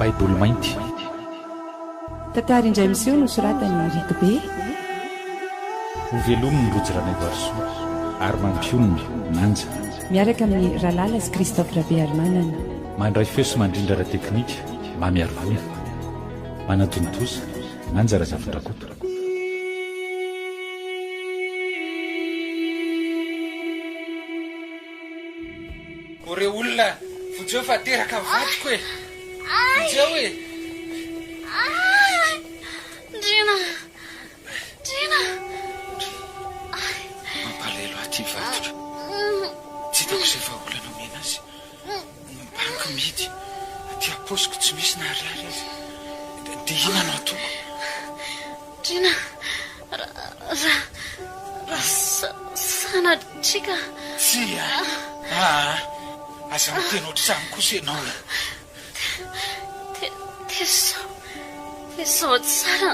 baiboly mainty. Tantara indray miseho no soratany Ritobe. Ho velominy ny rojo Ranaivoarisoa ary mampionony nanja. Miaraka amin'ny Ralala sy Christophe Rabe Armanana. Mandray feo sy mandrindra ra teknika mamiaro vona. Manatontosa nanja Razafindrakoto. Ore olona vojeo fa teraka vatiko e. Vojeo e. Ndrina. Mampalelo aty vatiko. Tsy hitako izay vahaolana omena azy. Banky mihidy. Aty aposiko tsy misy nahariary azy. Dia ina no atoko. Ndrina. Sanatrika. Tsy aza miteny ohatr'izany kosa ianao e. Tesao tsara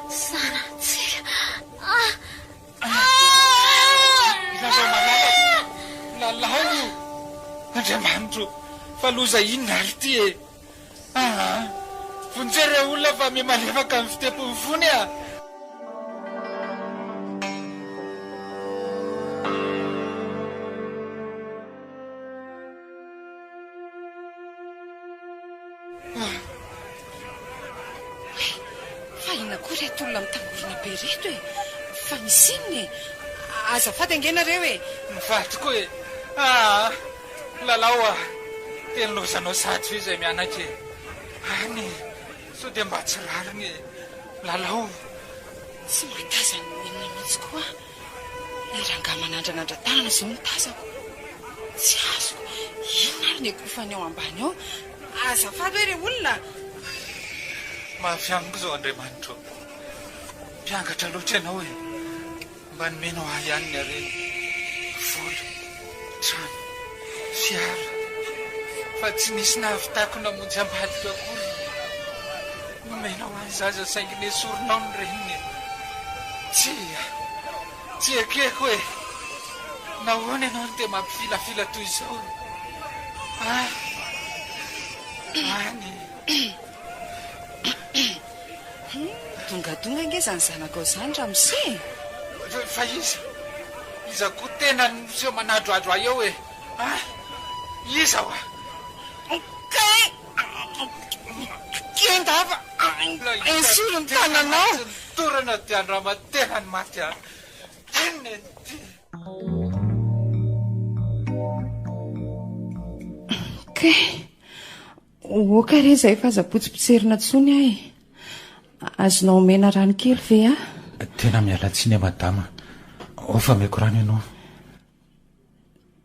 sanatsika. Ilazao malala lalao Andriamanitro fa loza inona ary ty e. Vonjere olona fa mimalefaka amin'ny fitepony fony a. Olona mitangorona be reto e. Fa misinny e. Azafady angenareo e. Mivatiko e. Lalao teny lozanao sady izay mianaka e. Any so dia mba tsy rariny e. Lalao tsy mahataza nenina mihitsy koa. Iranga manandranandra tanana zao ny tazako. Tsy azoko. Inona ary ny ekofany ao ambany ao. Azafady hoe re olona. Mahafiango zao Andriamanitro. Mpiangatra loatra ianao e. Mba nomenao ahy ihany ny areny. Vola, trano, fiara. Fa tsy nisy nahavitako namonjy ambadika akory. Nomenao ahy zaza saingy ny esorinao ny reniny. Tsy ekeko e. Nahoana ianao no dia mampifilafila toy izao. Any. Dongadonga nge zany zanakao izany Ramose. Fa iza koa tena miseho manadroadro ahy eo e. Iza ho Kendava esolo ny tananao. Torana ty Andrama tena ny maty ahy. Tena ty. Oka re izay fa aza-potsipotserina tsony ahy. Azonao omena rano kely ve a? Tena mialatsiny madama. Ofa meko rano ianao.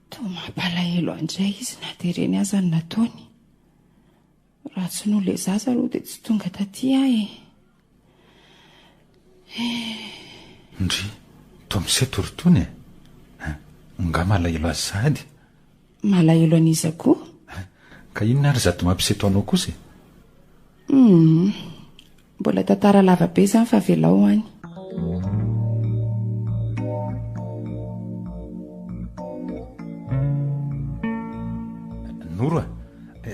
Toa mampalahelo andray izy na dia ireny aza ny nataony. Raha tsy no le zaza aloha dia tsy tonga taty ahy. Ndry, toa misetorotony e. Nga malahelo azy sady. Malahelo an'iza koa? Ka inona ary zato mampiseto anao kosa? Mbola tantara lava be izany fa velao any. Noro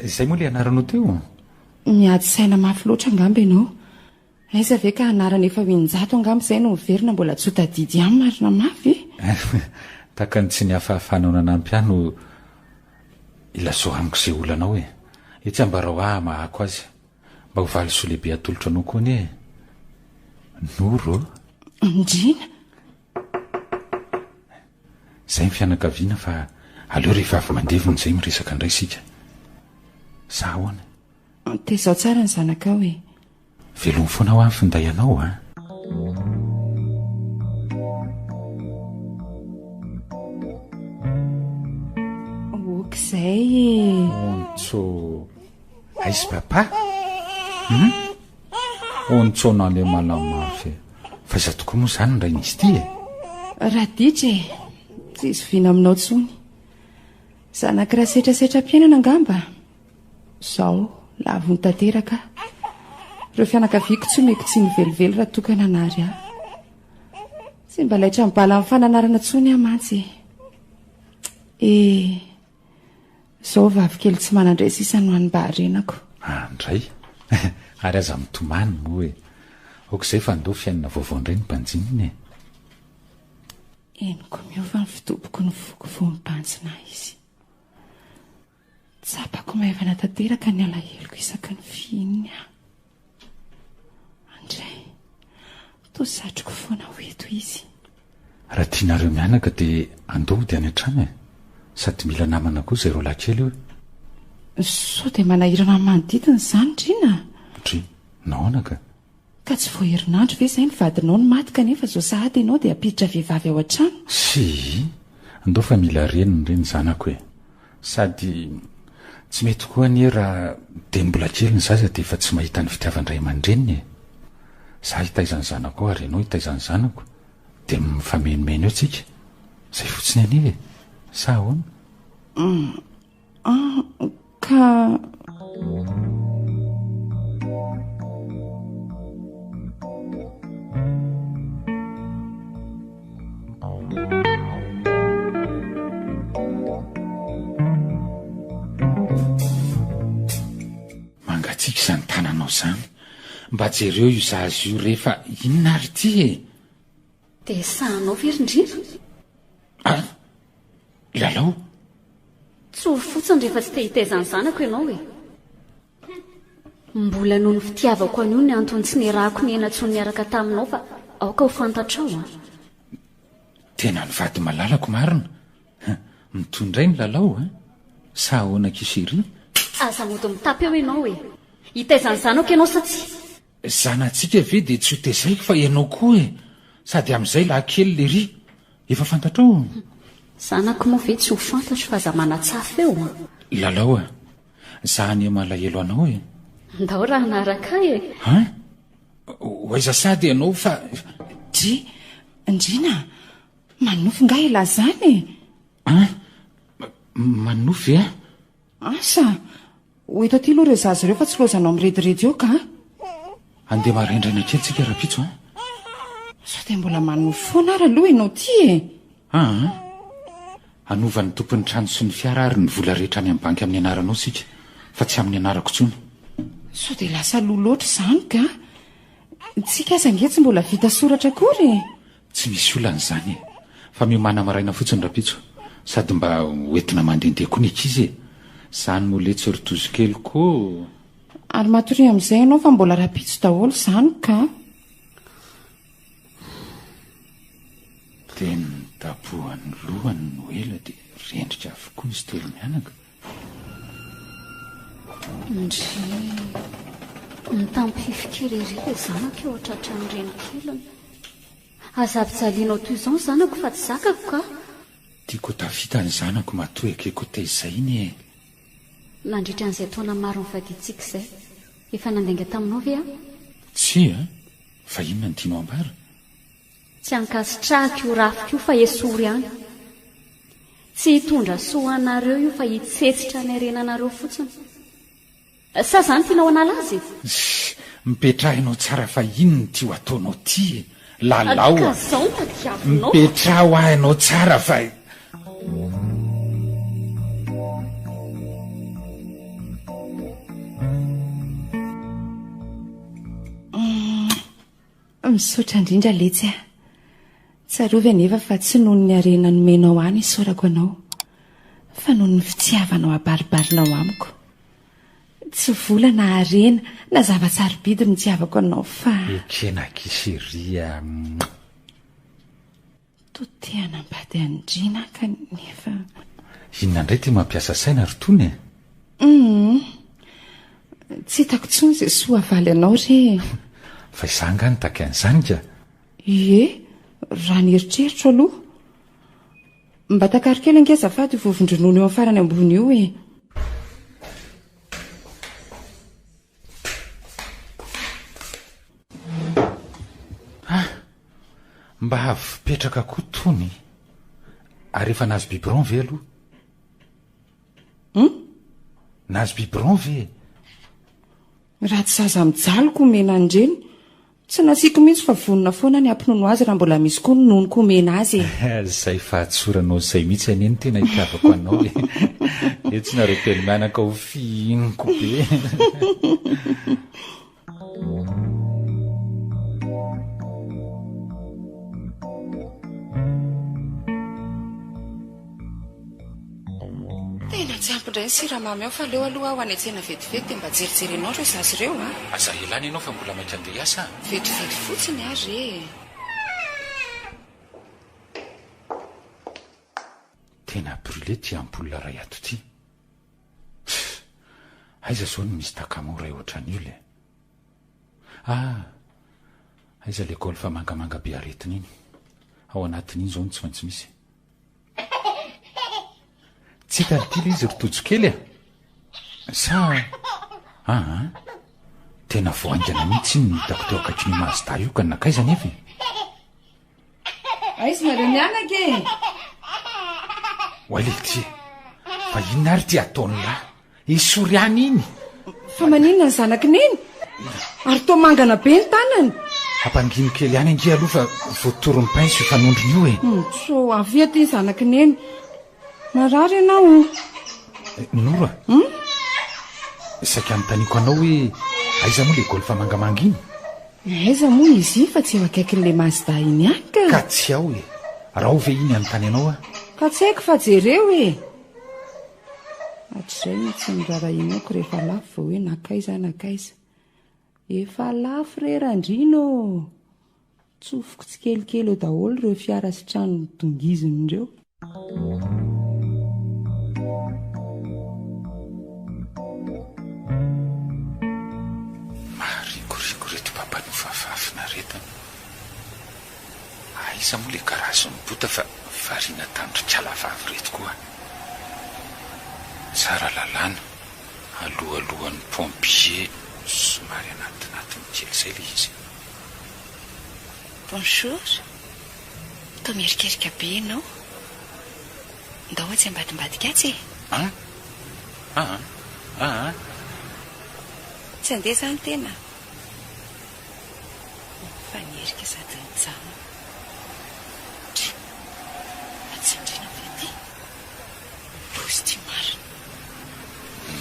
izay moa le anaranao teo? Miady saina mafy loatra angamba ianao. Aiza ve ka anarana efa 100 angamba izay no miverina mbola tsy hotadidy ihany marina mafy? Taka ny tsy ny hafahafanao nanampy ano ilazoa amiko izay olanao e. Etsy ambarao mahako azy. Mba ho valy so lehibe atolotra anao koa ne. Noro. Ndrina. Zay mifianakaviana fa aleo rehefa avy mandevony izay miresaka indray sika. Sa ahoana? Tezao tsara ny zanakao e. Velony foana ho amin'ny finday anao a. Okizay e. Ontso. Aizy papa? Ontsona le malamafy. Fa iza tokoa moa izany ndray nisy ty e. Raha ditra e. Tsy izy vina aminao tsony. Zanakiraha setrasetra-piainana angamba. Zao lavony tanteraka. Ireo fianakaviako tsy meko tsy nivelively raha tokana anary aho. Tsy mba laitra mibala amin'ny fananarana tsony aho mantsy. Zao vavikely tsy manandray sisa no any mba harenako. andray ary aza mitomany mo hoe ok'izay fa ndo fiainana vaovaondray ny mpanjininy eniko miova ny fitoboko ny voko vo mibanjina izy tsapako maivana tanteraka ny alaheloko isaky ny fiininy a andray to satroko foana hoeto izy raha tianareo mianaka dia andody any an-trano e sady mila namana koa zay ro lakely io so dia manahirana ny manodidiny izany drina dri naonaka ka tsy voaherinandro ve izay ny vadinao ny maty kanefa zao sahady ianao dia ampiditra vehivavy ao an-trano sy andao fa mila reniny reny zanako e sady tsy mety koa ny raha dia mbola kely ny zaza dia efa tsy mahita ny fitiavandray aman-dreniny e za hitaizany zanako ao ary ianao hitaizany zanako dia mifamenomena eo tsika zay fotsiny anive sa ahoana ka mangatsika izany tananao izany mba jereo io zazy io rehefa inona ary ty e dia sahanao verindrina ah lalao tsory fotsiny rehefa tsy te hitaizany zanako ianao e mbola noho ny fitiavako an'io ny antony tsy nirahako ny ena-tsony niaraka taminao fa aoka ho fantatrao a tena ny vady malalako marina mitondray ny lalao a sa ahoana kisery aza mody mitapy eo ianao e hitaizany zanako ianao satsy zanantsika ve dia tsy ho tezaiko fa ianao koa e sady amin'izay laha kely le ry efa fantatrao zanako moa ve tsy ho fantatro fa za manatsafy eo a lalao a zahany malahelo anao e ndao raha naaraka e hoaiza sady ianao fa ty indrina manofy nga ela zany manofy a asa hoeto aty aloha reo zazy ireo fa tsy lozanao ami'rediredy eo ka andeha marendraina kelyntsika raha-pitso a so dia mbola manofy foana ary aloha ianao ty e anovan'ny tompony trano sy ny fiara ary ny vola rehetra any amin'ny banky amin'ny anaranao sika fa tsy amin'ny anarako tsony so dia lasa loha loatra izany ka tsika aza ngetsy mbola vita soratra akory tsy misy olan'izany e fa miomana maraina fotsiny rapitso sady mba hoentina mandendeha koa ny ekizy e zany moletsy rotozy kely koa ary matory amin'izay ianao fa mbola rapitso daholo izany ka dia ny dabohan'ny lohany no ela dia rendrika avokoa izy telo mianaka mitampifikery ery e zanako eo atratra ny reny keliny azavijalianao toy izao ny zanako fa tsy zakako ka tiako tafita ny zanako matoy akeko teizay iny e nandritra an'izay taona maro nyvadintsika izay efa nandainga taminao ve a tsy a fa inona ny tianao ambara tsy ankasitrahako io rafiko io fa esory any tsy hitondra soanareo io fa hitsetsitra ny arenanareo fotsiny sa zany tianao analazy mipetrahinao tsara fa inony ty ho ataonao ty e lalao a zao madiavinao mipetra ho ahinao tsara fa misaotra indrindra letsy a tsarovy anefa fa tsy noho ny arena nomenao any isorako anao fa noho ny fitiavanao abaribarinao amiko tsy vola na arena na zava-tsarobidy ny tiavako anao fa ekena kiseria toteana mbady andrina kanefa inona indray ty mampiasa saina rotony e tsy hitako tsony izay soa avaly anao re fa izangany taky an'izany ka ie raha ny eritreritro aloha mba takarikely angezafady vovondronono eo amin'ny farany ambony io e mba avypetraka koa tony ary efa nazo biberon ve aloha nazo biberon ve raha tsy zaza mijaloko mena andreny tsy nasiako mihitsy fa vonona foana ny ampinono azy raha mbola misy koa nonono ko mena azy zay fahatsoranao zay mihitsy aneny tena hitiavako anao e tsy nareo telo mianaka ho fiiniko be tena tsy ampindray ny siramamy ao fa leo aloha aho any an-tsena vetivety dia mba jerijerenao reo zazy ireo a aza elany ianao fa mbola mainka andeha asa vetivety fotsiny ary e tena brûlé ty ampola ray ato ty aiza zao ny misy takamoray ohatran'io le aiza lekôly fa mangamanga be aretina iny ao anatin'iny zao ny tsy maintsy misy tsy hitanytily izy rotojo kely sa tena voaingana mihitsy ny hitako teo akaiky ny mazda io ka nakaiza nefa aizy nareo mianaka e oale ty fa inona ary ty ataony lahy isoriany iny fa maninona ny zanaki neny ary to mangana be ny tanany ampangino kely any ange aloha fa voatoron'ny painso ifanondrony io e so avia ty ny zanaki neny marary ianao nora saika nytaniko anao hoe aiza moa le gôly fa mangamanga iny aiza moa izy iny fa tsy eo akaikin'le mazda iny any ka tsy ao e raha ho ve iny anytany anao ka tsy haiko fa jereo e hatr'izay ny tsy mirara inoko rehefa lafo vao hoe nakaiza nakaiza efa lafo rerandrino tsofoko tsy kelikely eo daholo ireo fiara sy trano dongizon'ireo marikoriko reto papany fafafina retana aiza moa le karazo mibota fa varina tandrikalavavy reto koa tsara lalàna alohan'ny pompier somary anatinatiny kely zay le izy bonjour to mierikerika be ianao ndao hoe tsy ambadimbadika atsy tsy andeha zany tena fa nierika sady nijano atsindrina vety lozy ty marina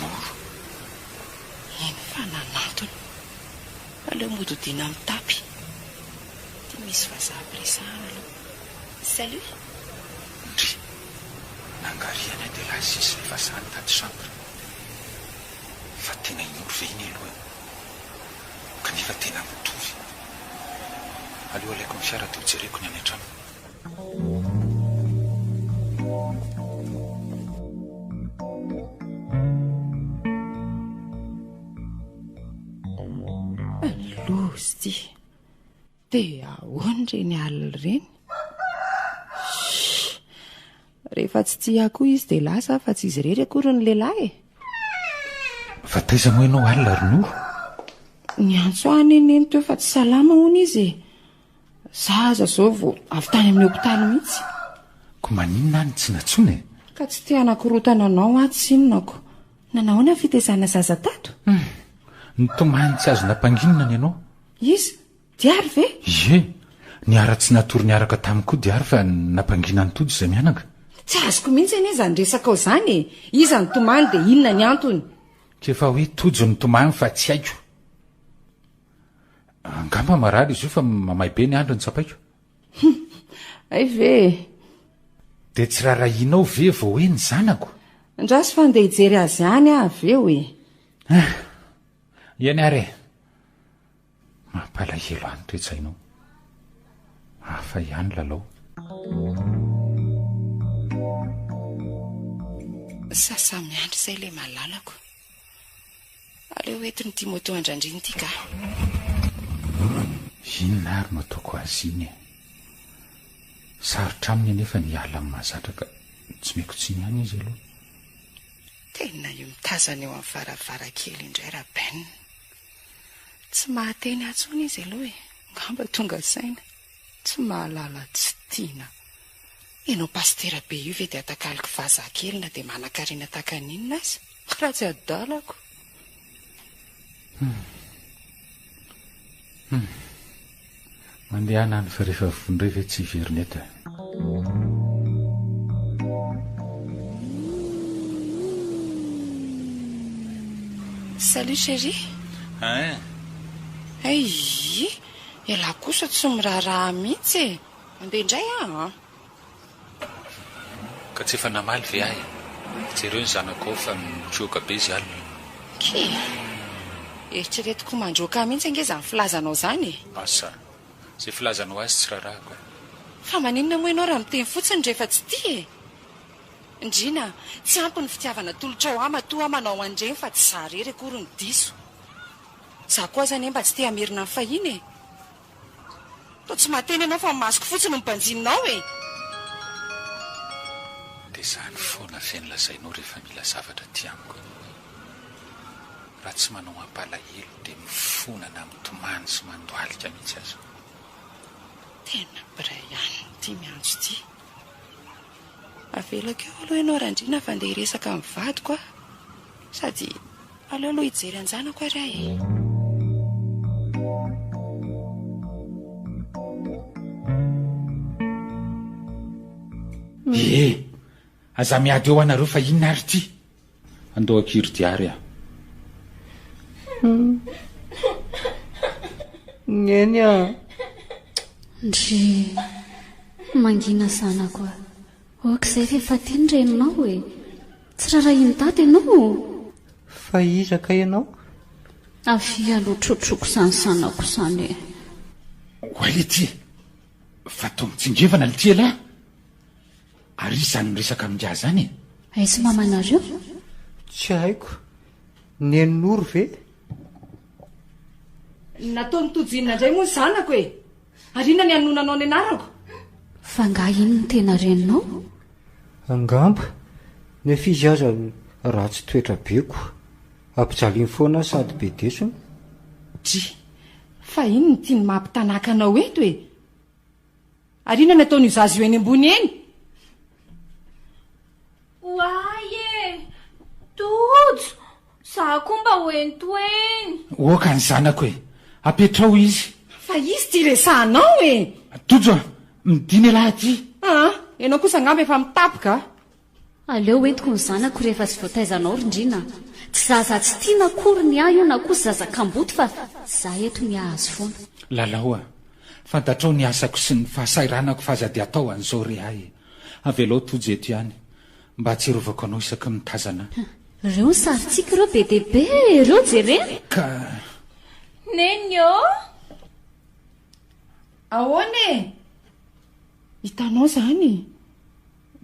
moro iny fa nanatony aleo mododina amin'ny tapy ty misy vazahampiresahana aloha salut ndry nangariana de la sisy ny vazahany tady chambre fa tena inoro ve iny aloha kanefa tena mitovy aleo alaiko ny fiara de hojereko ny any an-trano lozy ty dia ahoany reny alina reny rehefa tsy tia koa izy dia lasa fa tsy izy rery akory ny lehilahy fa taiza moa ianao alina ronoro ny antso any eny teo fa tsy salama hono izy zaza zao vao avy tany amin'ny hopitaly mihitsy ko maninona any tsy natsony ka tsy tia anakorotana anao aty sinonako nanahoana fitezana zaza tato ny tomany tsy azo nampanginona ny ianao izy diary ve ie ny ara-tsy natory ny araka tamikoa diary fa nampangina ny tojo izay mianaka tsy azoko mihitsy any iza ny resaka ao zany e iza ny tomany dia inona ny antony kefa hoe tojo ny tomany fa tsy haiko angamba marary izy io fa mamay be ny andro ny tsapaiko ay ve dia tsy raharahinao ve vao hoe ny zanako ndrasy fa ndeha hijery azy any aveo e iany ary mampalahelo any toetsainao hafa ihany lalao sasamiandry izay le malalako aleo hoetiny timoto andrandriny ity ka inona ary no ataoko azy iny e sarotra aminy anefa ny ala amin'ny mahazatra ka tsy maiko tsy ny any izy aloha tena io mitazana eo amin'ny varavarakely indray rahabainina tsy mahateny atsony izy aloha e ngamba tonga saina tsy mahalala tsy tiana ianao pastera be io ve dia atakaliko vazakelina dia manan-karina takan'inona azy raha tsy adalako mandehana any fa rehefa vonindray ve tsy hiverineta. Salut chérie. Ay, ela kosa tsy miraharaha mihitsy e. Mandeha indray Ka tsy efa namaly ve ahy? Jereo ny zanako ao fa mitroka be izy alina. Ke eritreretiko mandroaka mihitsy angeza ny filazanao zany e. Asa, zay filazanao azy tsy rarahako. Fa maninona moa ianao raha miteny fotsiny rehefa tsy tia e. Indrina, tsy ampy ny fitiavana tolotra ao ama toa manao andreny fa tsy zarery akory ny diso. Za koa zany mba tsy te hamerina ny fahiny e. To tsy mateny ianao fa masoko fotsiny mimpanjinao e. Dia zany foana fiain'lazainao rehefa mila zavatra ty amiko. Raha tsy manao ampalahelo dia mifonana mitomany sy mandoalika mihitsy aza. Tena bray ihany ty miantso ty. Avelako eo aloha ianao randrina fa andeha hiresaka amin'ny vadiko a. Sady aleo aloha hijery anjanako ary ahy e. Aza miady eo anareo fa inona ary ty? Andao akiry diary aho. Neny a. Ndry mangina zanako a. Okizay rehefa teny reninao e. Tsy raha iny dady ianao. Fa izaka ianao? Avy aloha trotroko izany zanako izany e. Hoay ity, fa toa mitsingevana le ty lahy. Ary izany miresaka amin'ngaha zany e. Aizy mamanareo? Tsy haiko. Nenoro ve? Nataony tojinina indray moa ny zanako e. Arina ny anonanao ny anarako. Fa nga iny ny tena reninao? Angamba. Nefa izy aza ratsy toetra beko. Ampijaliany foana sady be desony. Fa iny ny tiany mampitanaka anao eto e. Arina ny ataony io zazy io eny ambony eny. Waye, tojo, za kumba wentoeny. Oka ny zanako e, apetrao izy. Fa izy ty resahanao e. Tojo, midiny lahy ty. Ianao kosa ngamba efa mitapoka. Aleo entiko ny zanako rehefa tsy voataizanao rindrina. Tsy zaza tsy tiana akory ny ahy io na kosa zaza kamboty fa za eto miahazo foana. Lalao a, fantatrao ny asako sy ny fahasairanako fa aza dia atao an'izao re ahy. Avelao tojo eto ihany. Mba tsy rovako anao isaky mitazana. Reo ny saritsika ireo be dehibe ireo jerena. Ka Nenyo? Ahoana? Hitanao zany.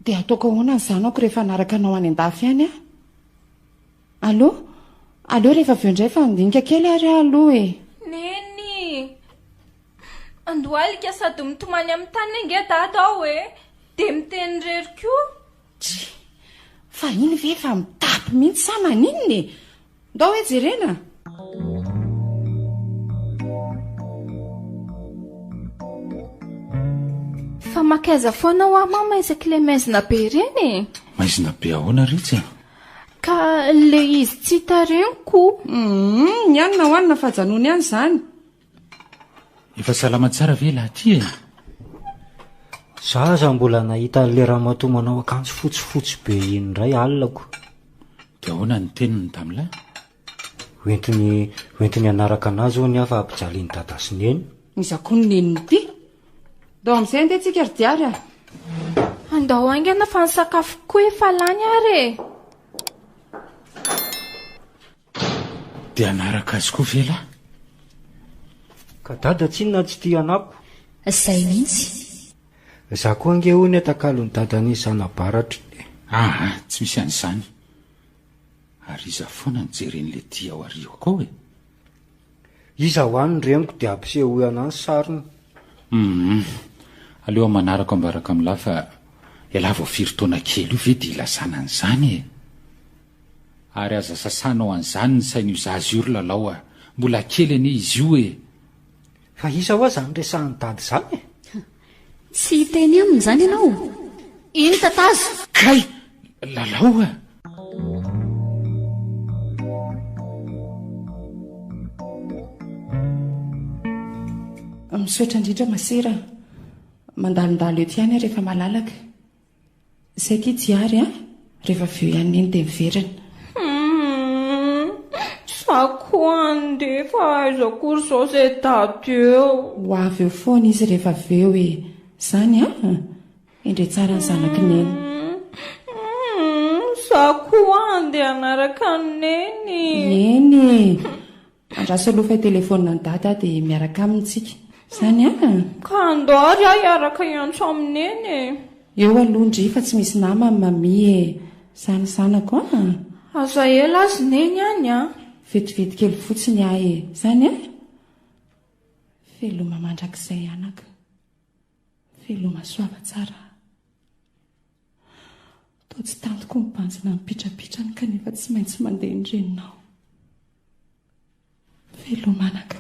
Dia ataoko ahoana ny zanako rehefa naraka anao any an-dafy any a? Allo rehefa avy eo indray fa andinika kely ary aloha e. Neny. Andohalika sady mitomany amin'ny tany inge dadao e. Dia miteny reriko. Fa iny ve fa mitapy mihitsy sa maninona e? Ndao hoe jerena. Fa makaiza foana ho mama isaky le maizina be reny. maizina be ahoana ritsy? Ka le izy tsy tareniko. Nianina hoanina fajanony ihany zany. Efa salama tsara ve laha ty e? Zaza mbola nahita le raha matomanao akanjo fotsifotsy be iny indray alako. Dia ahoana ny teniny tamin'lahy? Hoentiny anaraka anazy ho ny afa ampijaliany dadasiny eny. Izako ny neniny ty. Ndao amin'izay andeha tsika ry diary a. Andao aingana fa ny sakafo koa efa lany ary. Dia anaraka azy koa ve lahy? Ka dada tsinona tsy tia anako? Zay mihitsy. Za koa ange hoy ny atakalony dadany zanabaratra. Tsy misy an'izany. Ary iza foana nijeren'le ty ao ariako ao e. Iza ho any reniko dia ampisehoana ny sariny. Aleo manaraka ambaraka amin'lahy fa ela vao firy-taona kely io ve dia ilazana an'izany e. Ary aza sasanao an'izany ny sain'io zazy io ry lalao a. Mbola kely anie izy io e. Fa isa hoa zany resahan'ny dady zany e. Tsy teny aminy zany ianao. Iny tatazo. Kay, lalao a. misotra indrindra masera mandalondalo ety ihany rehefa malalaka zay ty jiary a rehefa veo ihany eny de miverina sakoande fa aizakory zao zay tato eo ho avy eo foana izy rehefa veo e zany a indre tsara ny zanaky neny sakoande anaraka neny eny andraso aloha fa telefonina ny dada dia miaraka amintsika zany a ka andary a iaraka iantso amineny eo alondry fa tsy misy nama ny mami e zany zanako a aza ela azy neny any a vetivety kely fotsiny ah e zany a feloma mandrakizay anaka feloma soava tsara to tsy tantoko mibanjina mipitrapitrany kanefa tsy maintsy mandeha indreninao felomanaka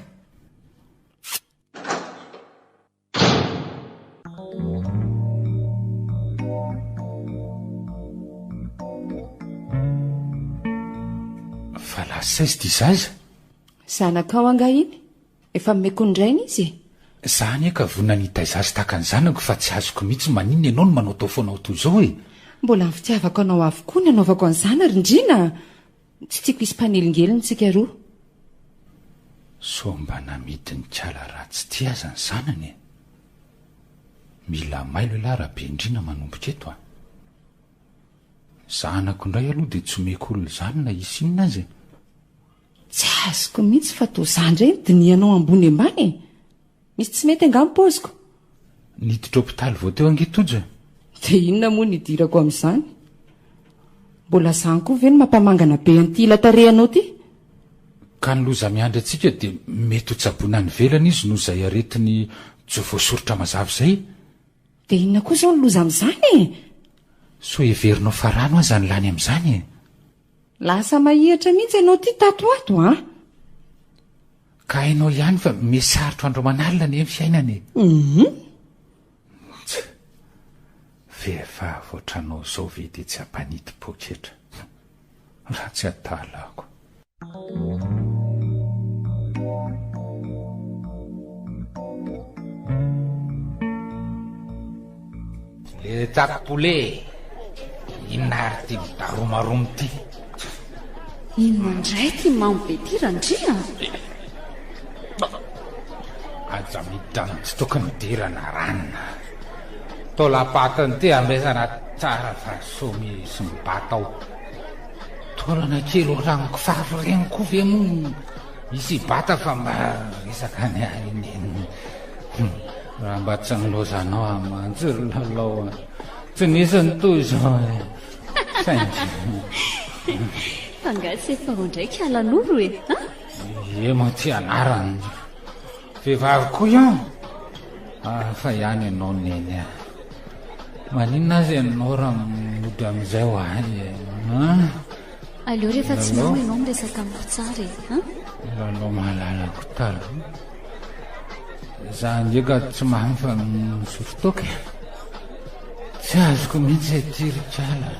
fa lasa izy ty zaza zanakao anga iny efa mekondrainy izy zany eka vonanita izazy tahaka ny zanako fa tsy azoko mihitsy maninona ianao no manao tao foanao toy izao e mbola mivitiavako anao avokoa ny anaovako an'izana rindrina tsy tiako isy mpanelingelynytsika roa so mba namidy ny kiala ratsy ty aza ny zanany e mila mailo elahy rahabe indrina manomboka eto a zanako indray aloha dia tsy omeko olona zany na isy inona azy tsy azoko mihitsy fa to zandray ny dinianao ambony ambany misy tsy mety angampoziko niditra hopitaly vao teo angetoja dia inona moa nidirako amin'izany mbola zany koa ve no mampamangana be an'ity latarehanao ty ka ny loza miandry antsika dia mety ho tsabona ny velana izy noho izay aretiny tsy voasorotra mazava izay dia inona koa izao ny loza amin'izany e so heverinao farano aza ny lany amin'izany e lasa mahihatra mihitsy ianao ty tato ato a ka hainao ihany fa mesarotro andro manalina ny amin'ny fiainany vehivavy ohatranao izao ve dia tsy hampanity poketra raha tsy atalako le takopole inona ary ty midaromaromo ty inona ndray ty mambe ty randria aja midany tsy tokony midirana ranona tolapatany ty ambesana tsara fa somy sy mibatao tolana kely oraniko fafy regny koa ve mo isy bata fa mba resaka ny aineny raha mba tsy nilozanao amanjy lalao tsy nisy ny toy zao fangatsy efa ho ndraiky alan'olo e e mo ty anarany vehivavy koa iao fa ihany ianao neny a maninona azy ianao raha mody amin'izay ho ahy aleo rehefa tsy nao ianao miresaka amiko tsara e lalao mahalalako talo za ndreka tsy mahany fa misofotoka tsy azoko mihitsy tirikala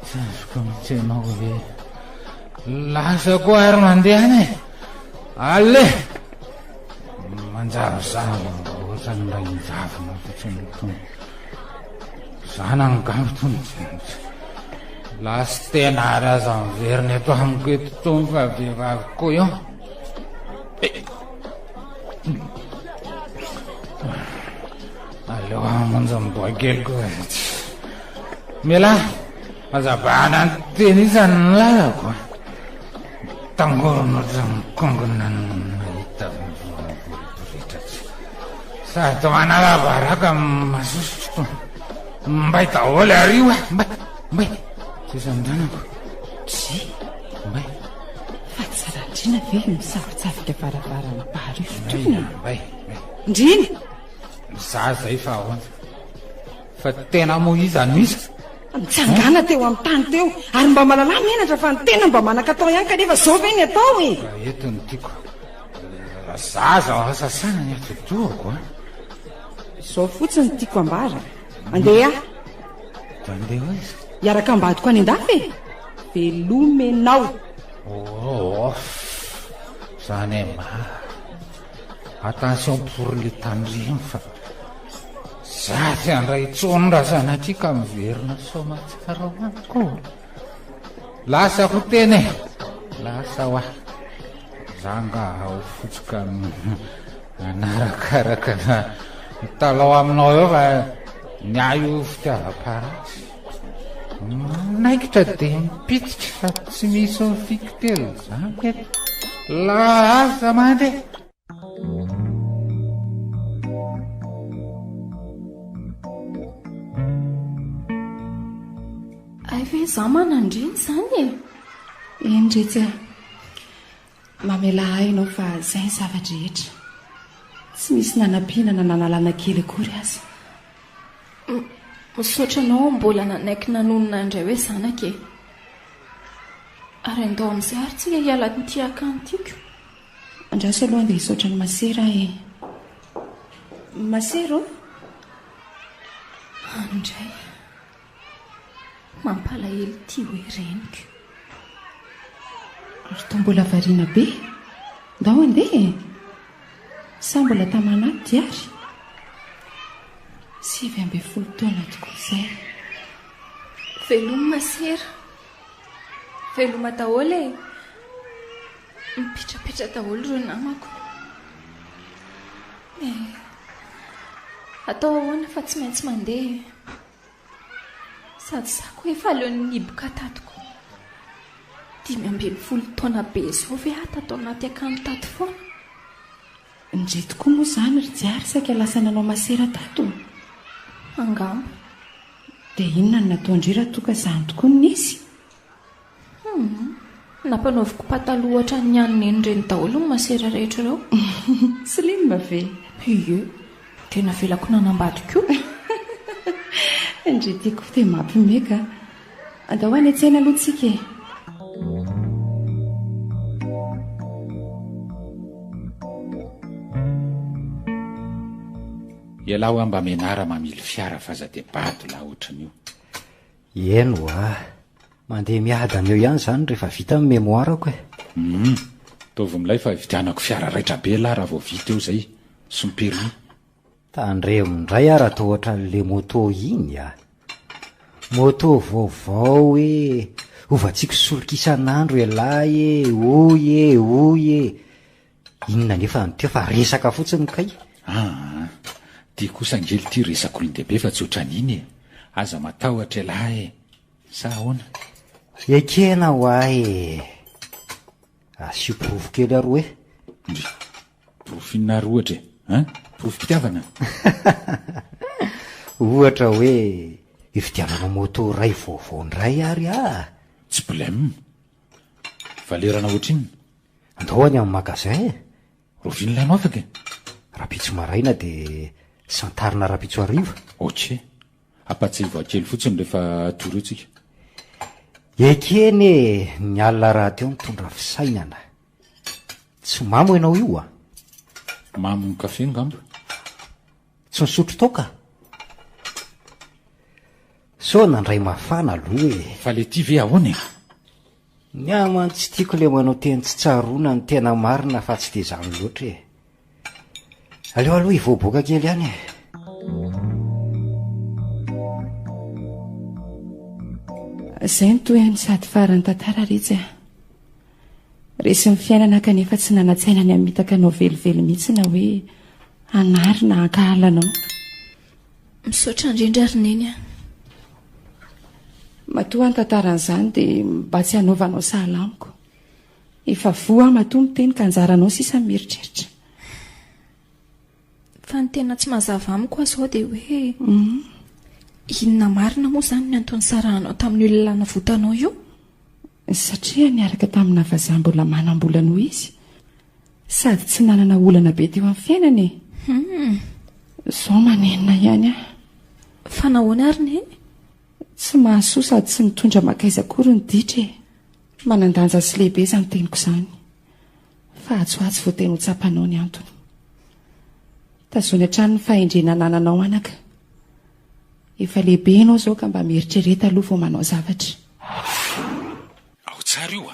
tsy azoko mihitsy ianao hoe lasa koa ary mandehany e ale manjavozavo ohatrany mba injavona fotsiny zana ny gambo tony lasy tena ary aza miveriny eto amiko eto tony fa vehivavy koa io aleo amonja miboakeliko mela azabana ny teny isany ny lalako tangorona oatra mikongona nahita boriboritratry sady manalabaraka masosotro mbay daholy ario a mbay sisandranako tsy mbay fa tsarandrina ve misavitsavika varavarana baharifotona mbay ndriny za zay fa ahoana fa tena mo izany misy mitsangana teo amin'ny tany teo ary mba malalà menatra fa ny tena mba manakatao ihany kanefa zao ve ny atao e etony tiako zaza asasana ny atotoako a zao fotsiny tiako ambara andeha andeha ho izy iaraka ambadiko any an-dafy e velomenao zany e ma attention pour le tandriny fa za ty andray tsony razana ty ka miverina somatsara hoaniko lasa ho teny lasa ho zanga ao fotsoka anarakaraka talao aminao eo fa niaio fitiava-parasy naikitra dia mipititra fa tsy misy fikitelo zany lasa mandeha ayve za manandriny zany e endretsy mamela hainao fa zay zavatra rehetra tsy misy nanampiana na nanalana kely akory azy misaotra anao mbola nanaiky nanonona indray hoe zanaka e ary andao amin'izay ary tsika hiala nyty akanytiako andraso aloha dia hisaotra ny masera e masero andray mampalahelo ty hoe reniko ary to mbola variana be ndao andeha sa mbola tamanaty diary 7 taona tokoa izay veloma masera veloma daholo e mipitrapetra daholo ro namako atao ahoana fa tsy maintsy mandeha sady zako efa aleon'ny niboka tatoko 5 taona be zao ve atatao anaty akany tato foana indre tokoa moa zany ry diary saika lasa nanao masera tato angamba dia inona ny nataondrira toka zany tokoa nisy nampanaoviko pataloha ohatra ny aniny enyreny daholo ny masera rehetra reo slimba ve ie tena velako nanambadiko indre tiako dia mampimeka andao any an-tsaina aloha tsika e ialaho a mba menara mamily fiara faza dia bato la ohatran'io eno mandeha miadana eo ihany zany rehefa vita amin'ny mémoirako e tovy milay fa vidianako fiara raitra be la raha vao vita eo zay sy ny permis tandremondray ara to ohatra le moto iny moto vaovao hoe ovatsika solika isan'andro elay oy e inona nefa nyteo fa resaka fotsiny kay ty kosa angely ty resako olon-dehibe fa tsy ohatran'iny e aza matahotra elahy e sa ahoana ekena ho ahy asio provy kely aroa e profinina ry ohatra e provim-pitiavana ohatra hoe ifitiavana moto ray vaovao ndray ary tsy problème valerana ohatr'inona andao any amin'ny magasin rovinolainao afaka e rapitso maraina dia santarina rapitso ariva otre apatsy-voa kely fotsiny rehefa toro tsika ekeny ny alina raha teo mitondra fisainana tsy mamo ianao io mamo ny kafe ngamba tsy misotro toka so nandray mafana aloha fa le ty ve ahoana e ny amany tsy tiako le manao teny tsy tsaroana ny tena marina fa tsy dia zany loatra e aleo aloha hivoaboaka kely ihany zay ny toy any sady farany tantara retsy resy ny fiainana kanefa tsy nanatsaina ny amitaka anao velively mihitsy na hoe anary na ankahalanao misaotra indrindra rineny matoa ny tantaran'izany dia mba tsy hanaovanao sahalamiko efa voa matoa miteny ka anjaranao sisa mieritreritra fa ny tena tsy mazava amiko azo dia hoe inona marina moa zany ny antony sarahanao tamin'ny ololana votanao io satria niaraka tamina vazambola manambolana ho izy sady tsy nanana olana be teo amin'ny fiainana zao manenina ihany fa nahoana ary neny tsy mahasoa sady tsy mitondra makaiza akory ny ditra manandanja sy lehibe izany teniko izany fa atsoatsy vo tena ho tsapanao ny antony tazony hatrano ny fahendrena nananao anaka efa lehibe ianao zao ka mba mieritrereta aloha vo manao zavatra ao tsara io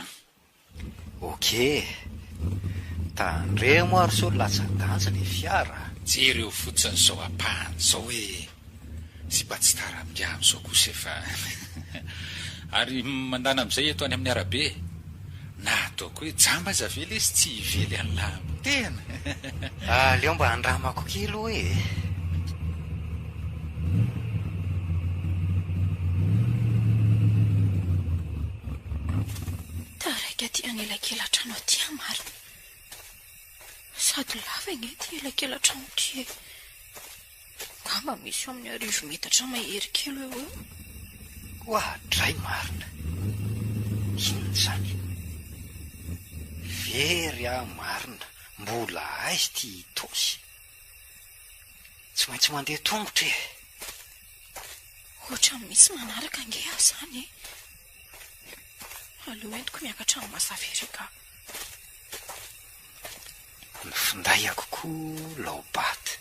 oke tandre moary so latsa-danja ny fiara jery eo fotsiny zao apahany zao hoe sy mba tsy tara-mia am'izao kosa efa ary mandana am'izay eto any amin'ny arabe na ataoko hoe jamba aza vely izy tsy ively an'lamo tena leo mba andramako kely hoe taraika ty anelakelan-trano aty amaro sady lava igny ty elakelan-trano ty gamba misy eo amin'ny 10 metatra mahery kely eo eo hoadray marina inona zany very marina mbola aizy ty tosy tsy maintsy mandeha tongotra e ohatra misy manaraka ange aho zany aleo entiko miakatra amin'ny masaverika ny finday akokoa laobaty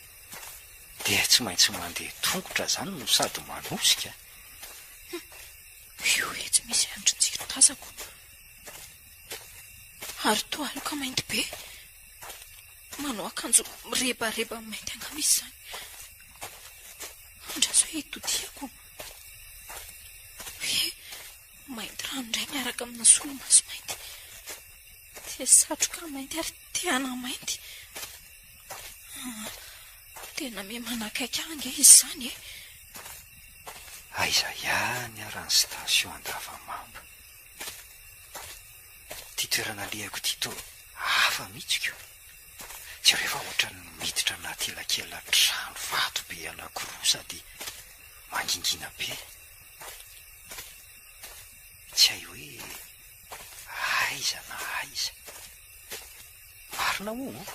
dia tsy maintsy mandeha tongotra zany no sady manosika io e tsy misy andron-jiro tazako ary toa aloka mainty be manao akanjo mirebareba mainty angamisy zany andraso hoe itodiako hoe mainty ranoindray miaraka amina solomaso mainty dia satroka mainty ary teana mainty tena me manakaiky ange izy zany e aiza ihany arany station andavamamba ty toerana lehako tyto hafa mihitsiko tsy rehefa ohatra ny miditra anaty elakela trano vato be anankiroa sady mangingina be tsy hay hoe aiza na aiza marina o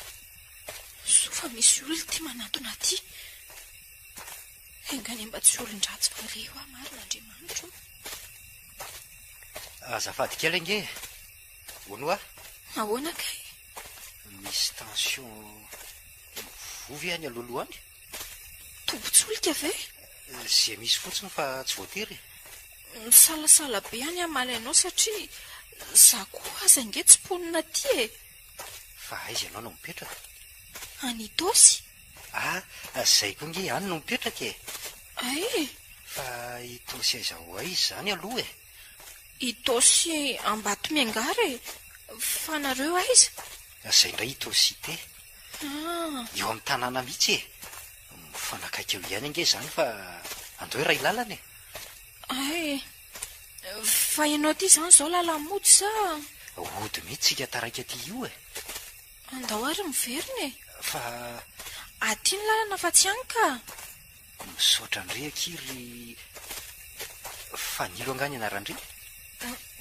so fa misy olona ty manantona aty engany mba tsy olon-dratsy fareo a marina andriamanitro azafady kely ange onoa ahoana kay misy tension vovy any aloaloany tombotsolika ve zay misy fotsiny fa tsy voatery misalasala be any amalainao satria za koa aza nge tsy ponina ty e fa aiza ianao no mipetraka any tosy zay koa nge any no mipetraka e ay fa itosy aiza ho aizy zany aloha e itosy ambato miangary fa nareo aiza zay ndray itosite eo amin'ny tanàna mihitsy e mifanakaiky eo ihany ange zany fa andeo hoe ray lalana e ay fa ianao ty zany zao lalamody sa ody mihitsy tsika taraika ty io e andao ary miverina e fa aty ny lalana fa tsy any ka misaotra ndre akiry fanilo angany anarandre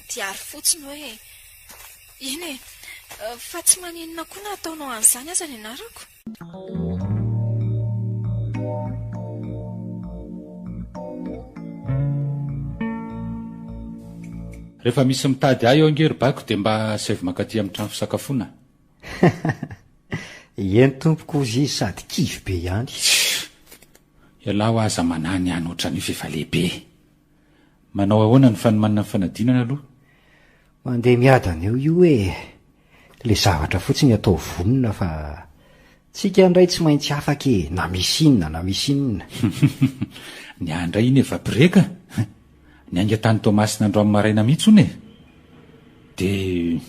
dia ary fotsiny hoe eny e fa tsy maninona koa na ataonao an'izany aza ny anarako rehefa misy mitady ahy eo angery bako dia mba savy makaty amin'ny trano fisakafoana eny tompoko zy sady kivy be ihany ialaho aza manany any ohatran'io efa lehibe manao ahoana ny fanomanana ny fanadinana aloha mandeha miadana eo io hoe le zavatra fotsiny atao vonona fa tsika ndray tsy maintsy afaka e na misy inona na misy inona ny andray iny efa breka ny angatany tomasina andro amin'ny maraina mihitsy ony e dia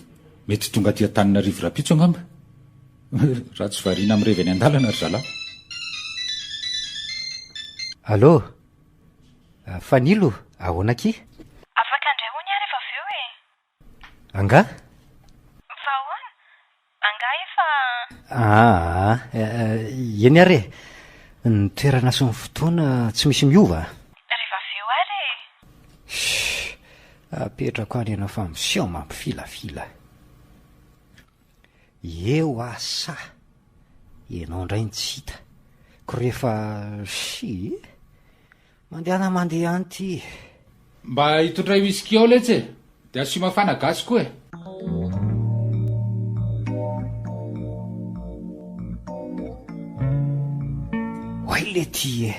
mety tonga ty atanina rivo rapitso angamba raha tsy variana amin'irevy any an-dalana ry zalahy allo fanilo ahoana aky afaka andray hoany ary efa aveo e anga fa ahoana anga efa eny ary e ny toerana sy ny fotoana tsy misy miova rehefa aveo ary apetrako any ianao fa miseo mampifilafila eo asa ianao indray ny tsy hita ko rehefa mandehana mandeha any ty mba hitotray whisky ao letsy e dia asy mafana gasy koa e hoay le ty e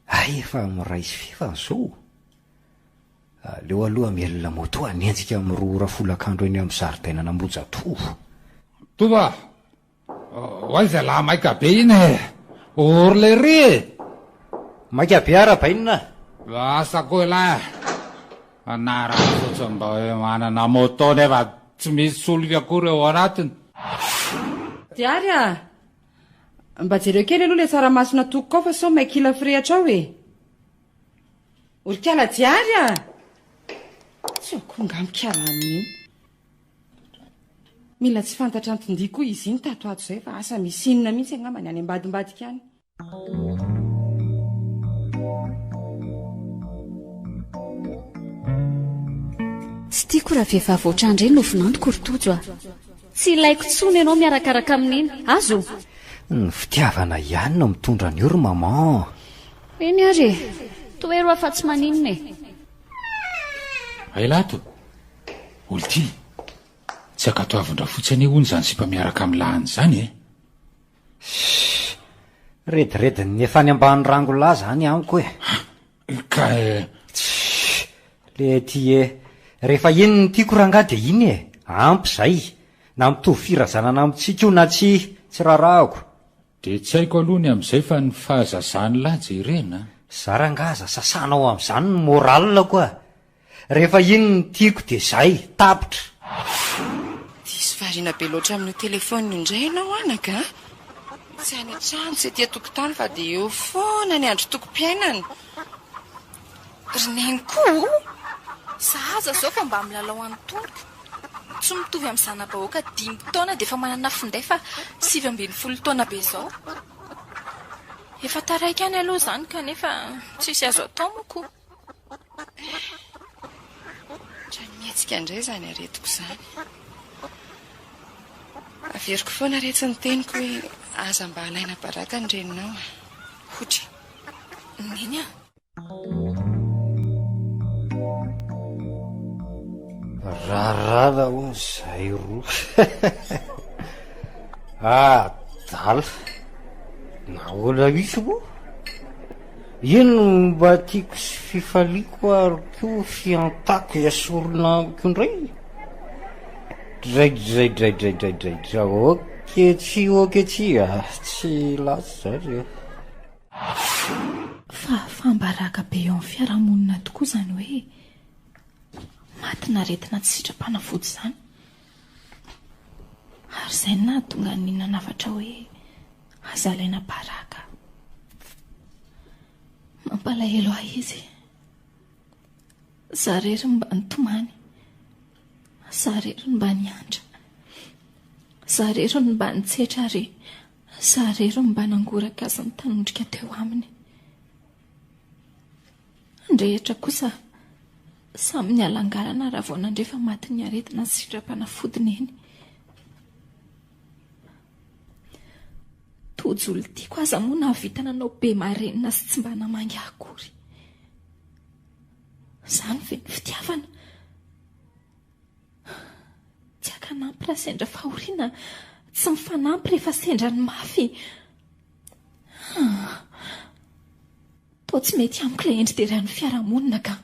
ay efa miraisy fefa zao aleo aloha mielona moto anenjika amin'ny roa ora folakandro eny amin'ny zaridaina namboja toho Tova, oaiza lahy maika be iny orle ry maika be ara-bainina asa koa lahy anara fotsiny mba hoe manana moto nefa tsy misy solika akory eo anatiny. Diary a, mba jereo kely aloha le tsaramasona toko ao fa sao maikila firehatra ao e. Olokala diary a, tsy akoho ngamikala amin'iny. Mila tsy fantatra antondiko koa izy iny tato ato izay fa asa misy inona mihitsy angambany any ambadimbadika any. Tsy tiako raha vehivavy ohatrandreny no vinandiko rotojo a. Tsy ilaiko tsony ianao miarakaraka amin'iny. Azo? Ny fitiavana ihany no mitondra ny oro maman. Eny ary, toero afa-tsy maninona e. Ailato, olo ty, tsy akatoavindra fotsiny hono zany sipa miaraka amin'ny lahany zany e. Redirediny efa any ambany rango lahy zany amiko e. Ka le ty e, rehefa iny ny tiako ranga de iny e, ampy zay, na mitovy firazanana amitsika io na tsy rarahako. de tsy haiko aloha ny am'izay fa ny fahazazany laja irena. Zarangaza sasanao am'izany ny moralina koa. Rehefa iny ny tiako de zay, tapitra. Diso varina be loatra amin'io telefôniny indray ianao anaka. Tsy any an-trano tsy etỳ tokotany fa de eo foana ny andro toko-piainana. Rineny koa sahaza zao fa mba milalao amin'ny tonoko. Tsy mitovy amin'ny zana-bahoaka 5 taona dia efa manana finday fa 7 taona be zao. Efa taraiky any aloha zany kanefa tsisy azo atao moko. Trany mietsika indray zany aretiko zany. Averiko foana retsy ny teniko hoe aza mba alaina baraka ny reninao. Hotra. Neny a? Rarara hono zay roa. Dala. Nahoana misy moa? Ino mba tiako sy fifaliako ary koa fiantako iasorona amiko indray? Dray. Oketsy tsy lasy zany. Fa fambaraka be eo amin'ny fiarahamonina tokoa zany hoe matina retina tsy sitrapanafody zany. Ary izay na tonga nina nafatra hoe azalaina baraka. Mampalahelo ahy izy. Zarery mba nitomany. Zarery mba niandra. Zarery mba nitsetra ary zarery mba nangoraka azy ny tanondrika teo aminy. Andrehitra kosa samy ny alangalana raha vao nandrefa maty ny aretina sy sitrapanafodiny eny. Tojolo tiako aza moa nahavita nanao be marenina sy tsy mba namangy akory. Zany ve ny fitiavana? Tsy akanampy raha sendra fahoriana, tsy mifanampy rehefa sendra ny mafy. Toa tsy mety amiko ilay endry deran'ny fiarahamonina ka.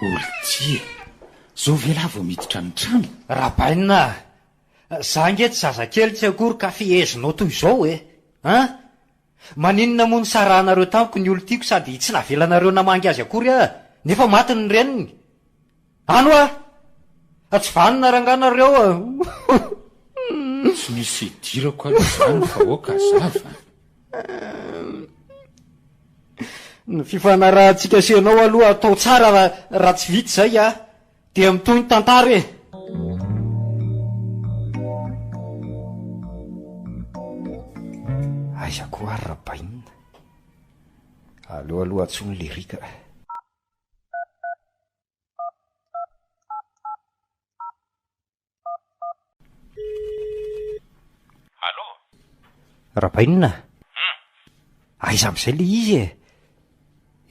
Olo ty, zao vela vao miditra ny trano. Rabaina, za nge tsy zazakely tsy akory ka fiezinao toy izao e. Maninona moa ny saranareo tamiko ny olo tiako sady tsy navelanareo namangy azy akory nefa maty ny reniny. Ano tsy vanina ranganareo Tsy misy idirako aloha fa oka zava. Ny fifanarahantsika senao aloha atao tsara raha tsy vita zay dia mitony tantara e. Aiza koa ary rabainina. Aloha atsony lirika. Allô? Rabainina? Aiza amin'izay le izy e?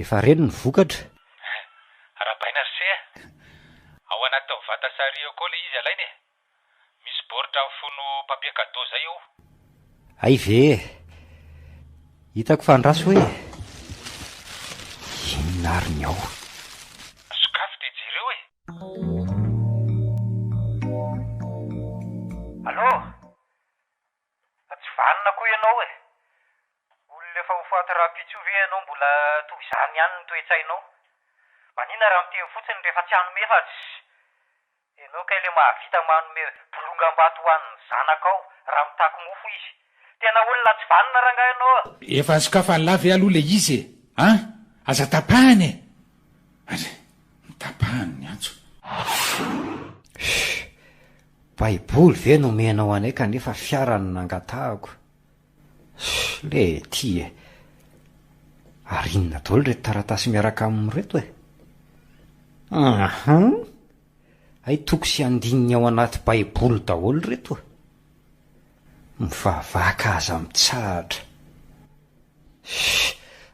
Efa reny ny vokatra. Rabaina se ao anaty vata sary eo koa le izy alainy e. Misy boritra mifono papier cadeau zay io. Ay ve, hitako fandraso hoe inona ary ny ao. Sokafy de jereo e. Allô? raha pitsove ianao mbola toy izany ihany ny toetsainao. Manina raha miteny fotsiny rehefa tsy hanome efatsy. Ianao ka ilay mahavita manome bolongam-bato ho an'ny zanakao raha mitako mofo izy. Tena olona tsy vanona ranga ianao. Efa sokafany lavy aloha le izy aza tapahany mitapahany ny antso. Baiboly ve nomenao anay kanefa fiarany nangatahako. Le ty ary inona daholo reto taratasy miaraka amin'reto ay toko sy andininy ao anaty baiboly daholo reto. Mivavaka aza mitsahatra.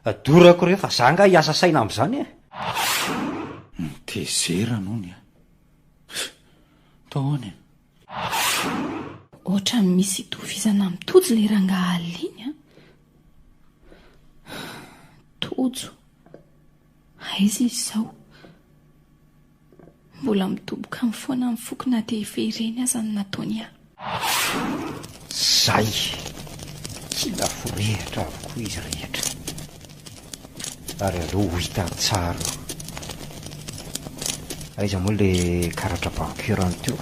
Adorako rehefa zanga hiasa saina amin'izany Mitezera nony taony. Ohatra misy itovizana mitojo le rangahaliny tojo aiza izy izao. Mbola mitoboka amin'ny foana amin'ny fokona TV ireny aza ny nataony zay kila forehitra avokoa izy rehetra. Ary aleo ho hita tsara. Aiza moa le karatra bankirany teo.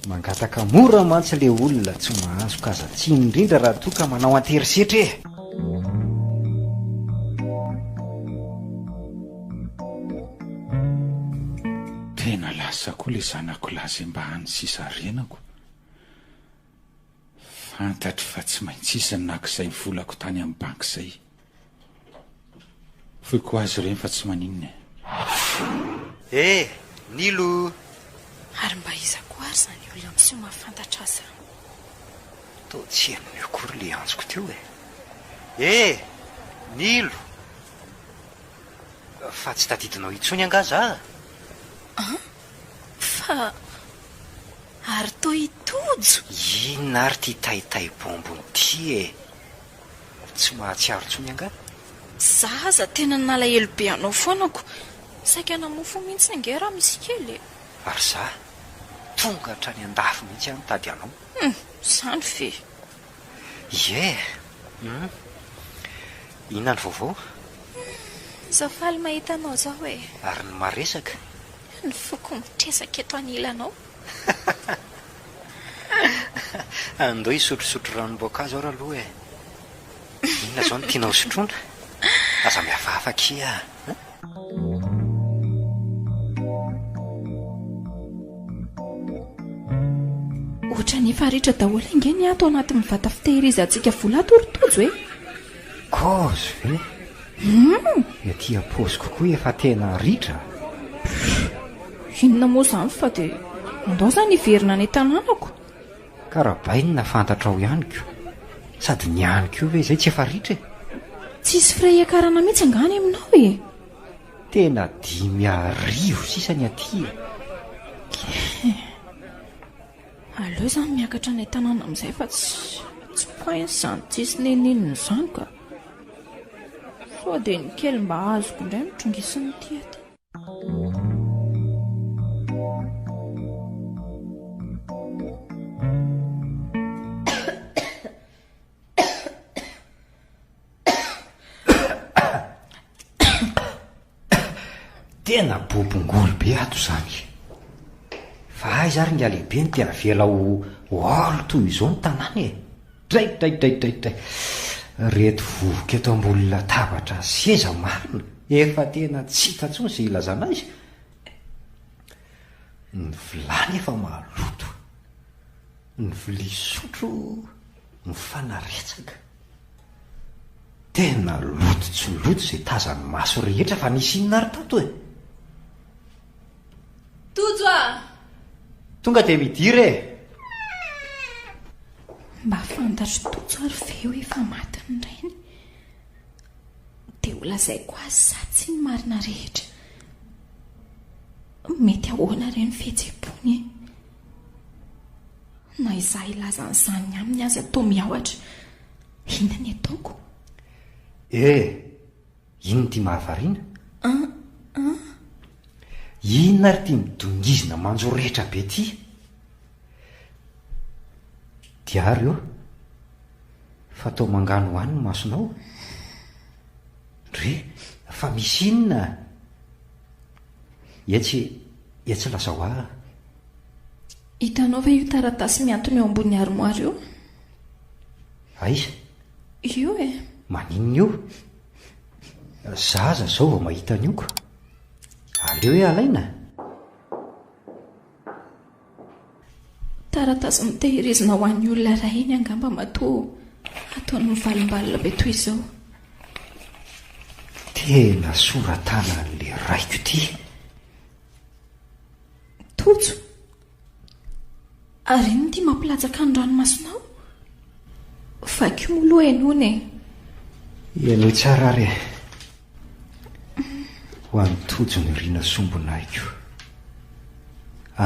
Mangataka mora mantsy le olona tsy mahazo kazatsy indrindra raha toa ka manao anterisetra Tena lasa koa le zanako lazy mba hany sisarenako. Fantatry fa tsy maintsy isany nakizay volako tany amin'ny banky izay. Foy ko azy ireny fa tsy maninona. Nilo. Ary mba iza koa ary zany olona miseho mahafantatra aza. To tsy hain'ny akory le anjoko teo Nilo. Fa tsy tadidinao itsony angaza fa ary to itojo. Inona ary ty taitay bombony ty tsy mahatsiaro tsony anga. Zaza tena nalahelo be anao foanako. Saika namofo mihitsy ange raha misy kely. Ary za tonga hatrany andafy mihitsy any tady anao. Zany fe. Inona ny vaovao? Zafaly mahita anao zao Ary ny maresaka? Ny foko mitresaka eto anilanao. Andao hisotrosotro ranom-boankazo aho aloha Inona zao no tianao sotrona? Aza mihafahafaky Ohatra nefa rehetra daholo inge ny ato anatin'ny vata fitehirizantsika vola toritojo Kozy ve? Ety aposy kokoa efa tena ritra. Inona moa zany fa dia andao zany hiverina ny tanànako. Karabainina fantatra ao ihany ko. Sady ny ihany ko ve izay tsy efa ritra Tsisy firay akarana mihitsy angany aminao Tena 5,000 sisany aty Aleo zany miakatra ny tanàna amin'izay fa tsy poin zany tsisy neninina zany ka. Sao dia ny kely mba azoko indray mitrongisiny ty aty. Tena bobongolo be ato zany. Fa aiza ary ny alehibe ny tena vela ho olo toy izao ny tanàny Dray. Reto vovoka eto ambony latabatra seza marina. Efa tena tsy hita intsony izay ilazana azy. Ny vilany efa mahaloto. Ny vilia sotro mifanaretsaka. Tena loto tsy loto izay tazany maso rehetra fa nisy inona ary tato Tojo Tonga dia midire Mba fantatro tojo ary ve hoe efa maty ny reny. Dia ho lazaiko azy sady tsy ny marina rehetra. Mety ahoana ireny fihetsem-pony na izaho ilazan'izany aminy aza toa miaohatra. Inona ny ataoko? Inona ty mahavariana? Inona ary ty midongizina manjo rehetra be ty? Diary fa tao mangano hoany no masonao re fa misy inona etsy lazao a hitanao ve io taratasy miantony eo ambony armoara io aiza io maninona io zaza zao vao mahita an'io ka aleo hoe alaina taratasy mitehirizina ho an'ny olona ray iny angamba matoa ataony mivalimbalina be toy izao tena soratana an'le raiko ity totso ary iny ty mampilatsaka ny ranomasonao fa kimoloa enony eno tsara ary ho an'ny tojo ny riana sombonaiko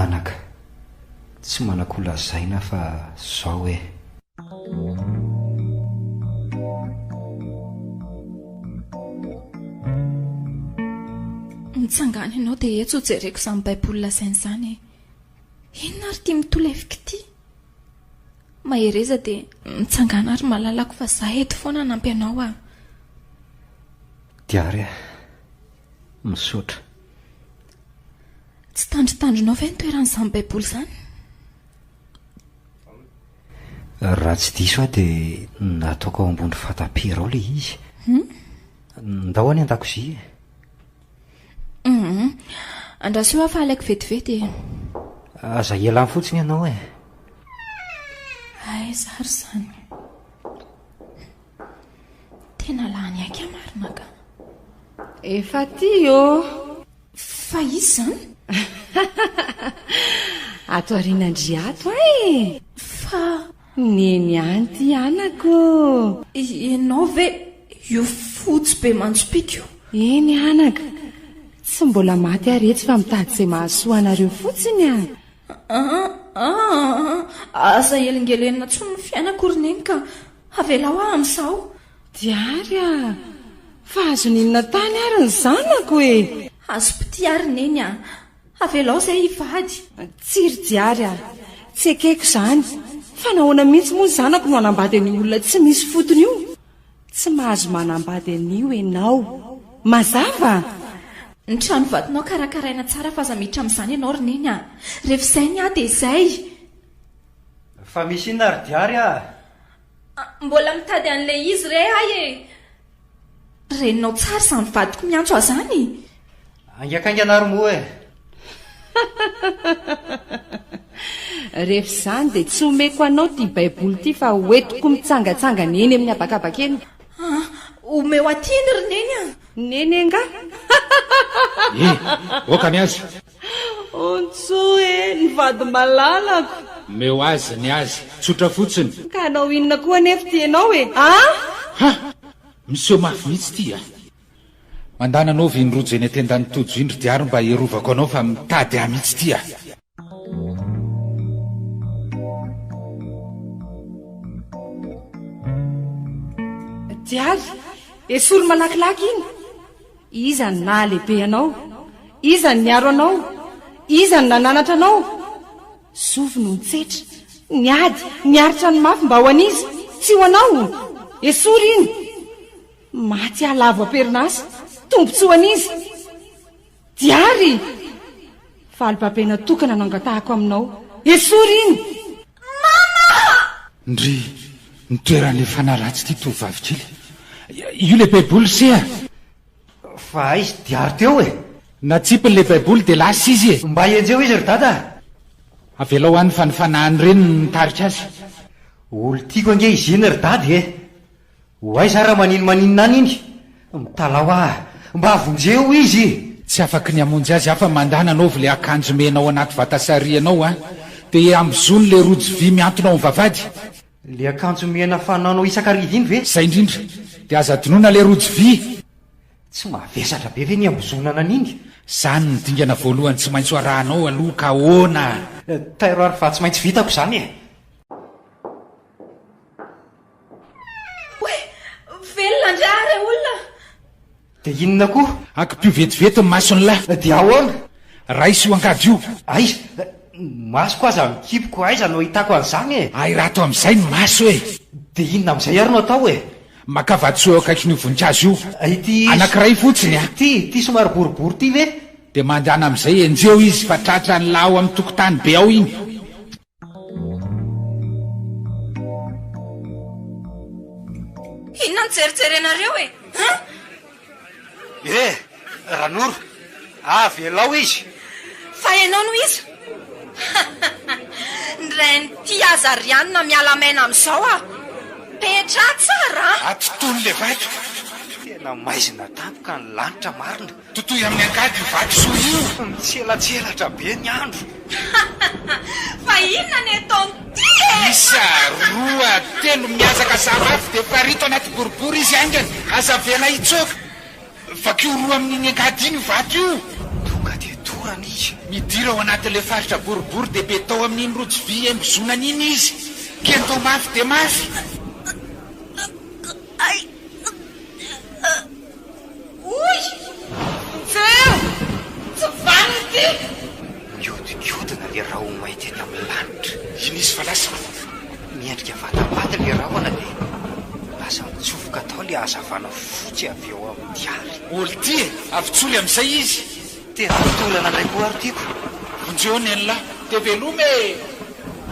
anaka tsy manakolazaina fa zao hoe mitsangana ianao dia etso jereko izany baibolina sain'izany inona ary tia mitolefika ity mahereza dia mitsangana ary malalako fa za eto foana nampy anao a diary misaotra tsy tandritandrinao ve nitoeran'izany baiboly izany raha tsy diso a dia nataoko ao ambony fatapera ao le izy ndao any an-dakozia andraso eo afa alaiko vetivety aza ialany fotsiny ianao ay zary izany tena lany aika marina ka efa ty o fa izy izany ato arinandriato ay fa neny any ty anako ianao ve io fotsy be mantsopika io eny anaka tsy mbola maty aretsy fa mitady izay mahasoanareo fotsiny aza elingelenina tsony ny fiainakoroneny ka avela ho amin'izao diary fa azoninona tany ary ny zanako azo piti ary neny avelao izay hivady tsiry diary tsy ekeko izany fa nahoana mihitsy moa ny zanako no anambady any olona tsy misy fotony io tsy mahazo manambady an'io ianao mazava ny trano vadinao karakaraina tsara fa aza miditra amin'izany ianao roneny rehefa izay ny dia izay fa misy inona ary diary mbola mitady an'ilay izy re ay reninao tsara izany vadiko miantso azany angakainganary moa rehefa izany dia tsy homeko anao ty baiboly ity fa hoetiko mitsangatsangana eny amin'ny abakabaka eny omeo atiny roneny neny enga oka ny azy ontso ny vady malalako meo azy ny azy tsotra fotsiny ka anao inona koa nefa ty ianao miseho mafy mihitsy ty mandana anao vinrojo eny atendany tojo indro diary mba hierovako anao fa mitady mihitsy ty diary esory malakilaky iny iza ny nahalehibe anao iza ny niaro anao iza ny nananatra anao sovy no nitsetra niady niaritra ny mafy mba ho an'izy tsy ho anao esory iny maty alavo aperinasy tombontsi ho an'izy diary falim-papena tokana nangatahako aminao esory iny ndry nitoeran'le fanaratsy ty tovavy kely io le baiboly sea fa aizy diary teo natsipin'le baiboly dia lasa izy mba enjeo izy ry dada avelao any fanifanahany reny nitarika azy olo tiako ange izy iny ry dady ho aiza raha maninona any iny mitalao mba avonjeo izy tsy afaky ny amonjy azy afa mandana anao vy le akanjo menao anaty vatasarianao dia am'zony le rojo vy miantonao mivavady le akanjo mena fanaonao isakariva iny ve zay indrindra dia aza dinoana le rojo vy tsy mavesatra be ve ny ambozonana an'iny zany nydingana voalohany tsy maintsy arahanao aloha ka hoana tairo ary fa tsy maintsy vitako izany hoe velona ndrare olona dia inona koa ankipio vetivety ny masony lahy dia ahoana raisy io angady io aiza masoko aza mikipoko aiza no hitako an'izany ay raha to amin'izay ny maso de inona am'izay ary no atao e makavadysoa akaiky ny voninkazo io ity anankiray fotsiny a ty somary boribory ty ve de mandana am'izay enjeo izy fa tratra ny lao amin'ny tokotany be ao iny inona ny jerijerenareo e ranoro avy elao izy fa ianao no izy ndray ny ty azarianina mialamaina amin'izao a petra tsara atontolo le vato tena maizina tampoka ny lanitra marina totoy amin'ny angady vato soa io mitselatselatra be ny andro fa inona ny ataony ty isa roa telo miazaka savafy de farito anaty boribory izy angany azavela itsoka fakio roa amin'iny angady iny vato io tonga de torana izy midira ao anatin'le faritra boribory de be tao amin'iny rojo vy embozonany iny izy kentao mafy de mafy oy feo tsy vaniny ty miodikodina le raha ho mahita eny amin'ny lanitra iny izy fa lasa miendrika vatabata le rahona de lasa mitsofoka atao le azavana fotsy avy eo amin'ny diary olo ty e avitsoly amin'izay izy tena tolana indray koa ary tiako vonjeony anylahy de velome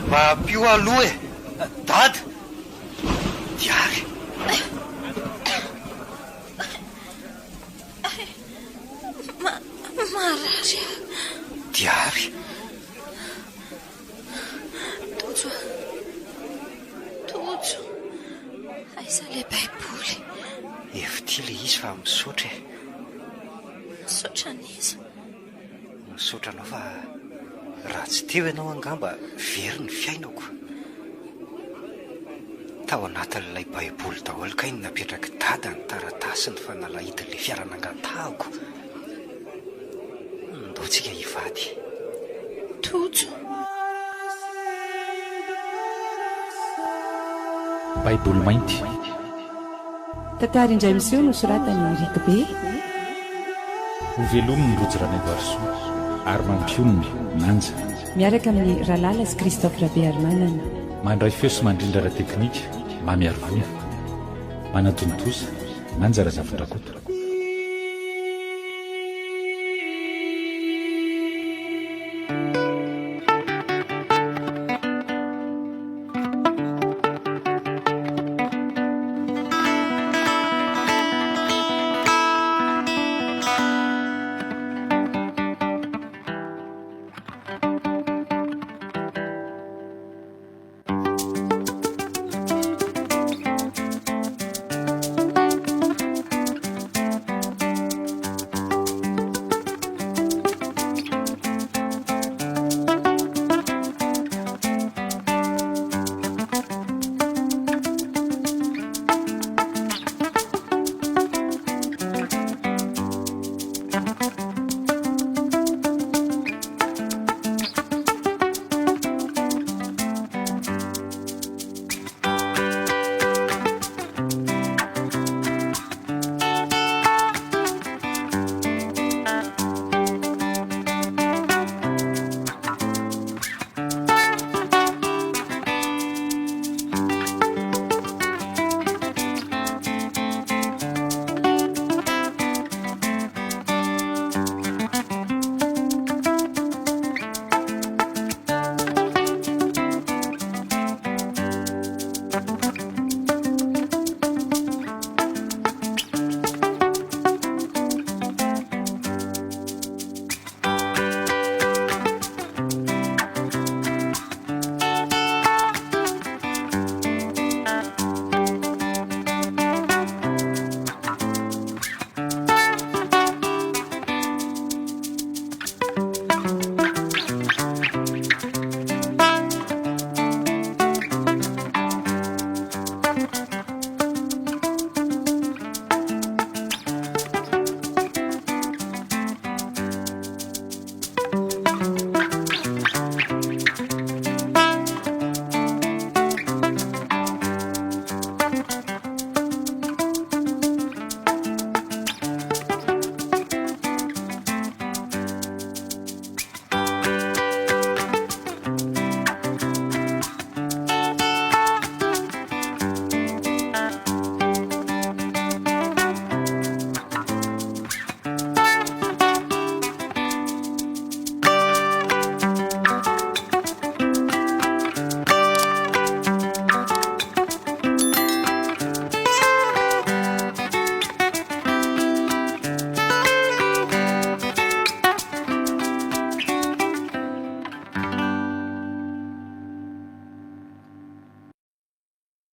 mba pio aloha e dady diary marary diary tojo aiza le baiboly evity le izy fa misotra e misotra n'izy misotra anao fa raha tsy teo ianao angamba very ny fiainako tao anatin'ilay baiboly daholo ka iny napetraky dada ny taratasy ny fanalahidin'le fiaranangatahako ndotsika hivady tojo baiboly mainty tantara indray miseho no soratany rikbe ho velominy rojo ranaivoarisoa ary mampionony nanja miaraka amin'ny rahalala sy kristophe rabe arimanana mandray feo sy mandrindra raha teknika mamiarivona manatontosa manjara zavondrakoto